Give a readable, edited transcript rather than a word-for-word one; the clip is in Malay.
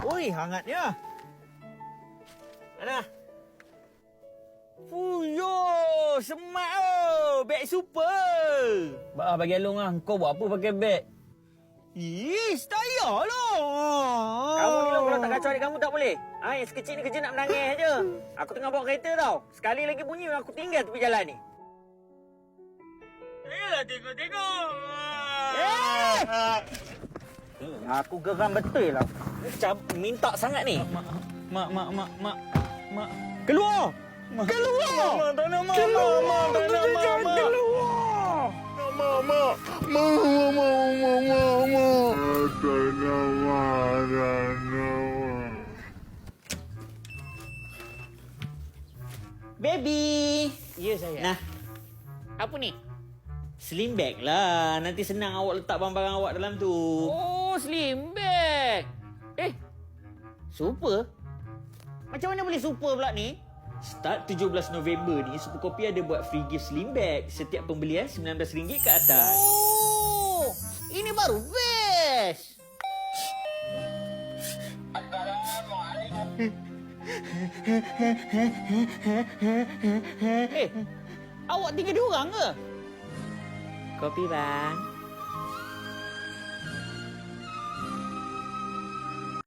Ui, hangatnya. Mana? Fuyo, semak oh. Beg super. Bah, bagi Along lah. Kau buat apa pakai beg? Ish, tak payahlah. Kamu ni Long, kalau tak kacau adik kamu tak boleh. Yang sekecil ni kerja nak menangis je. Aku tengah bawa kereta tau. Sekali lagi bunyi aku tinggal tepi jalan ni. Ayolah tengok-tengok. Aku geram betul lah. Macam minta sangat ni. Mak. Keluar! Keluar! Mak, tak nak mak. Keluar! Tak nak mak. Keluar! Baby! Ya saya. Nah, Apa ni? slim bag lah. Nanti senang awak letak barang-barang awak dalam tu. Oh, slim bag. Super? Macam mana boleh super pula ni? Start 17 November ni, Superkopi ada buat free gift slim bag. Setiap pembelian RM19 ke atas. Oh, ini baru best. Awak tinggal 2 orang ke? Kopi bang.